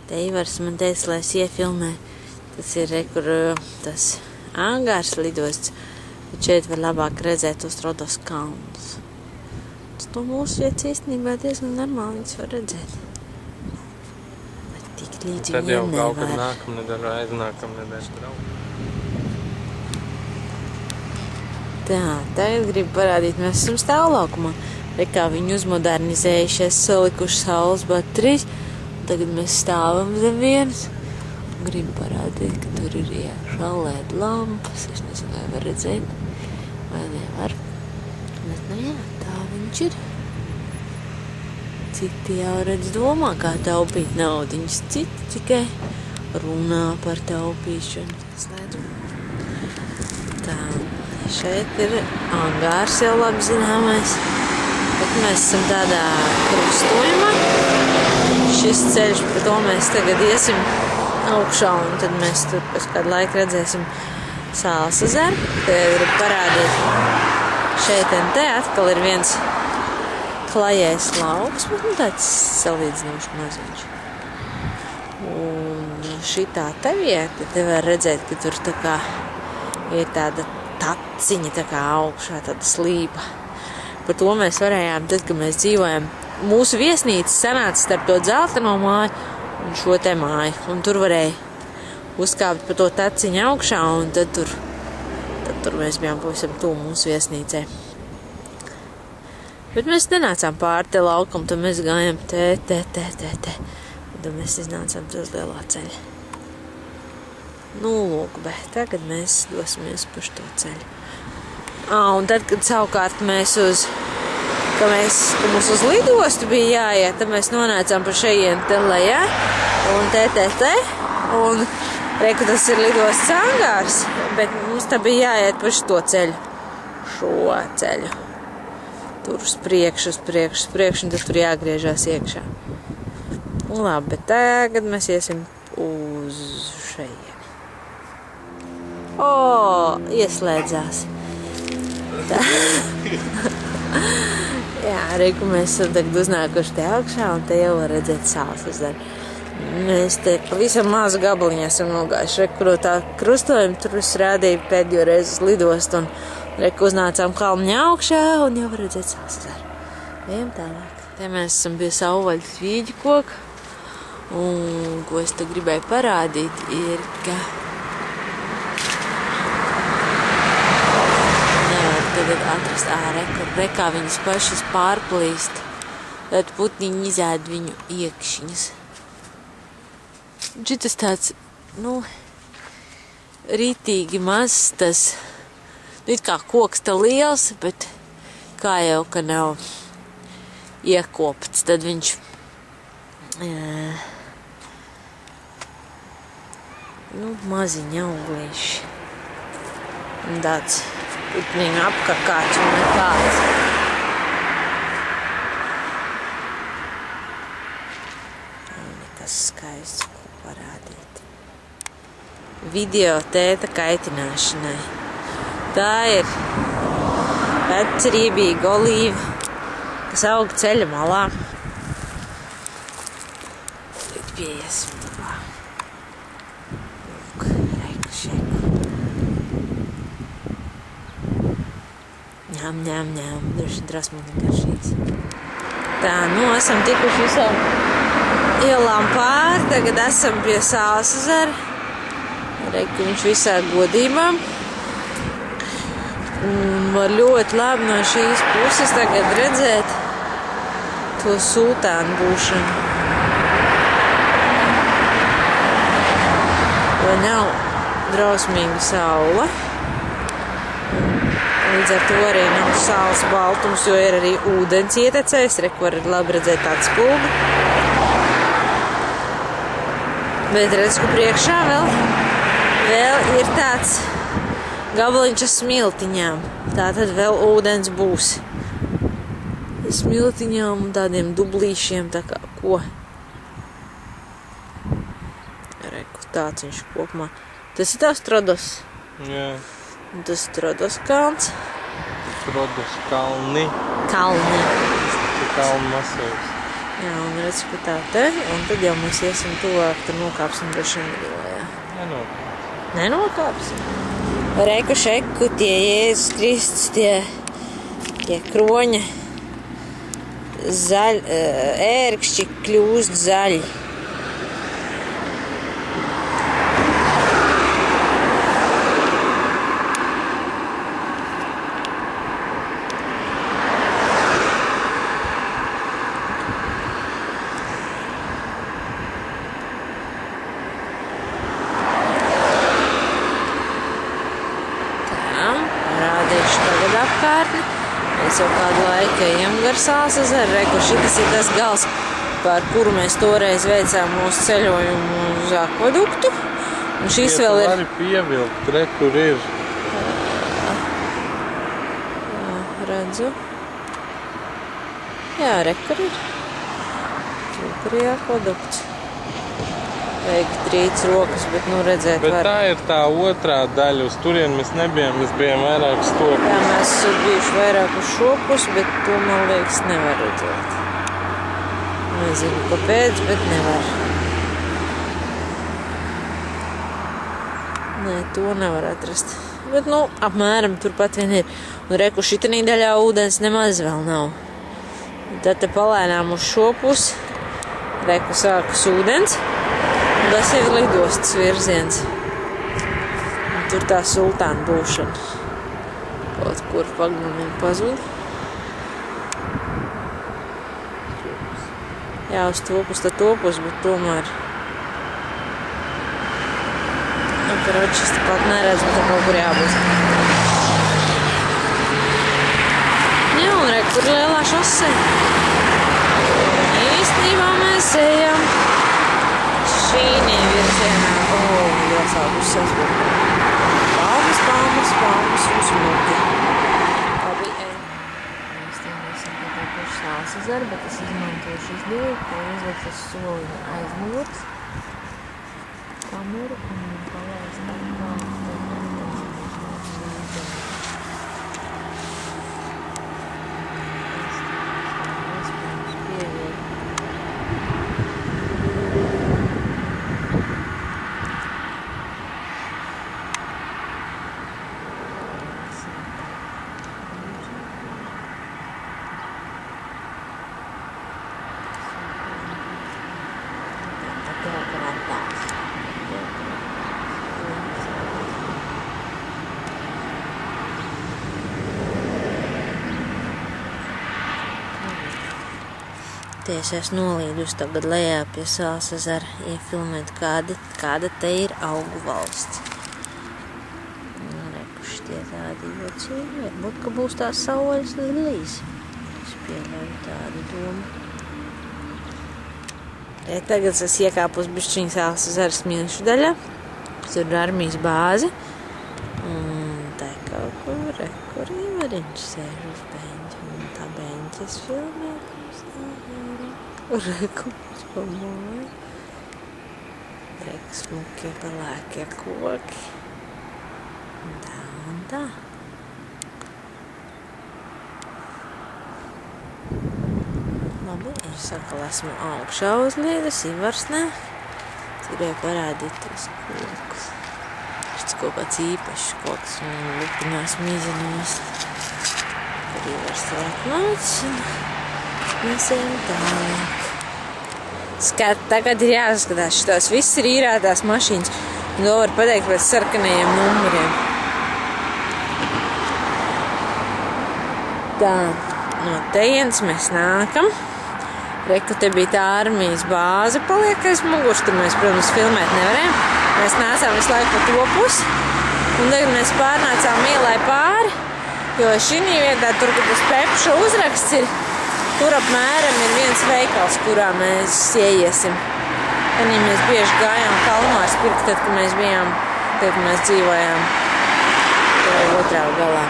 Te Ivars man teica, lai es iefilmē. Tas ir kur tas angārs lidosts. Bet šeit var labāk redzēt tos Rodos kalnus. Tas to mūsu vietas īstenībā diezgan normāli viņas var redzēt. Bet tik līdzi tad jau vien kaut kad nevar. nākamnedēļ, aiznākamnedēļ braukt. Tā, tagad gribu parādīt, mēs esam stāvlaukumā. Re kā viņi uzmodernizējušies, salikuši saules baterijas. Tagad mēs stāvam zem vienas. Gribu parādīt, ka tur ir iekšā LED lampas. Es nezinu, vai var redzēt, vai nevar. Bet, nu jā, tā viņš ir. Citi jau redz domā, kā taupīt naudiņas. Citi tikai runā par taupīšanu. Tā, šeit ir angārs jau labi zināmais. Bet mēs esam tādā krustojumā. Šis ceļš, pa to mēs tagad iesim augšā, un tad mēs tur pēc kādu laiku redzēsim Sāles ezeru. Tagad gribu parādīt. Šeit un te atkal ir viens klajais lauks, bet tāds salīdzinoši maziņš. Un šitā te vieta, te var redzēt, ka tur tā kā ir tāda taciņa tā kā augšā, tāda slīpa. Par to mēs varējām, tad, kad mēs dzīvojam, mūsu viesnīca sanāca starp to dzelteno māju un šo te māju. Un tur varēja uzkāpt pa to taciņu augšā, un tad tur mēs bijām pavisam tuvu mūsu viesnīcai. Bet mēs nenācām pāri te laukam, tad mēs gājām te. Un tad mēs iznācām uz lielā ceļa. Nu, lūk, bet tagad mēs dosimies pa šo ceļu. Un tad, kad savukārt mēs ka mums uz lidostu bija jāiet, tad mēs nonācām pa šejienu te lejā, un te, un reku tas ir lidostas angārs, bet mums tā bija jāiet pa šo ceļu. Tur uz priekšu, un tad tur jāgriežās iekšā. Labi, bet tagad mēs iesim uz šejienu. Ieslēdzās. Tā. Jā, reku mēs esam tagad uznākuši te augšā, un te jau var redzēt Sāles ezeru. Mēs te pavisam mazu gabaliņu esam nogājuši. Reku no tā krustojuma tur es rādīju pēdējo reizi uz lidostu, un reku uznācām kalniņā augšā, un jau var redzēt Sāles ezeru. Ejam tālāk. Te mēs esam pie savvaļas vīģu koka, un ko es te gribēju parādīt, ir, ka tagad atrast rekā viņas pašas pārplīst, tad putniņi izēd viņu iekšiņas. Šitas tāds, rītīgi mazs tas, it kā koks tā liels, bet kā jau, ka nav iekopts, tad viņš maziņa auglīši. Un tāds putniņu apkakāts un nekāds. Nekas skaists, ko parādīt. Video tēta kaitināšanai. Tā ir vecrībīga olīva, kas aug ceļa malā. Tagad pieiesim labā. Ņem, droši drasmīgi garšīgs. Tā, esam tikuši visām ielām pāri, tagad esam pie Sāles ezera. Reku viņš visā godībā. Un var ļoti labi no šīs puses tagad redzēt to sultānu būšanu. Jo nav drausmīga saule. Līdz ar to arī nav saules baltums, jo ir arī ūdens ietecējis. Reku var labi redzēt tādu spulgu. Bet redz, ka priekšā vēl ir tāds gabaliņš ar smiltiņām. Tā tad vēl ūdens būs. Smiltiņām un tādiem dublīšiem, tā kā ko. Reku, tāds viņš kopumā. Tas ir tavs Rodos? Jā. Un tas ir Rodos kalns. Rodos kalni. Kalni. Tas ir kalnu masīvs. Jā, un redz, ka tā te, un tad jau mēs iesim tuvāk, tad nokāpsim droši vien Vilojā. Nenokāpsim? Reku šeku, tie Jēzus Kristus, tie kroņa ērkšķi kļūst zaļi. Apkārtni. Mēs jau kādu laiku ejam gar Sāls ezeru. Reku, šitas ir tas gals, par kuru mēs toreiz veicām mūsu ceļojumu uz akvaduktu. Un šīs vēl ir... Vari pievilkt, re, kur ir. Jā, redzu. Jā, re, kur ir. Tur ir akvadukts. Vajag trīc rokas, bet nu redzēt bet var. Bet tā ir tā otrā daļa, uz turien mēs nebijām, mēs bijām vairāk uz to. Jā, mēs esam bijuši vairāk uz šo pusi, bet to, man liekas, nevar redzēt. Nezinu, kāpēc, bet nevar. Nē, to nevar atrast. Bet, nu, apmēram turpat vien ir. Un reku šitanī daļā ūdens nemaz vēl nav. Tad te palēnām uz šo pusi. Reku sākas ūdens. Un tas ir lidostas virziens. Un tur tā sultāna būšana. Kaut kur pagnumiem pazūd. Jā, uz to pus, tad to pus, bet tomēr. Un karoči, es tāpat neredzu, ka kaut kur jābūt. Jā, un re, kur lielā šose. Īstenībā mēs ejam šīnī virzienā. Jau sākus sasbūt. Palmas, palmas, palmas uz mugi. Labi, mēs tīmēsim tikai paši Sāls ezeru, bet es izmantošu izdevību, ka uzlikt uz soliņa aiz mugas. Kameru un palaist tālāk. Es esmu nolīdusi tagad lejā pie Sāls ezera iefilmēt, kāda te ir augu valsts. Reku šitie tādi jocīgi, varbūt, ka būs tās saules lilijas. Es pieļauju tādu domu. Tagad es iekāpos bišķiņ Sāls ezera smilšu daļā. Tur ir armijas bāzi. Un tā kaut kur, reku Rīvariņš sēž uz beņķa. Un tā beņķa es filmēju. Reku pamoju. Reku smukie pelēkie koki. Tā un tā. Labi, es sakal esmu augšā uzliedus, Ivars ne. Tirēju parādīt tos kokus. Šis kaut kāds īpašs koks un lupinās mizinās. Kad Ivars tur atnāc un mēs ejam tālāk. Tagad ir jāskatās, šitās viss ir īrētās mašīnas. Un to var pateikt pēc sarkanajiem numuriem. Tā, no tejienes mēs nākam. Reku te bija tā armijas bāze paliek aiz muguras, tur mēs, protams, filmēt nevarējām. Mēs nācām visu laiku pa to pusi. Un tagad mēs pārnācām ielai pāri, jo šinī vietā, tur, kad uz Pepša uzraksts ir, tur apmēram ir viens veikals, kurā mēs ieiesim. Tad mēs bieži gājām Kalmārs pirkt, tad, kad mēs bijām, tad, kad mēs dzīvojām otrā galā.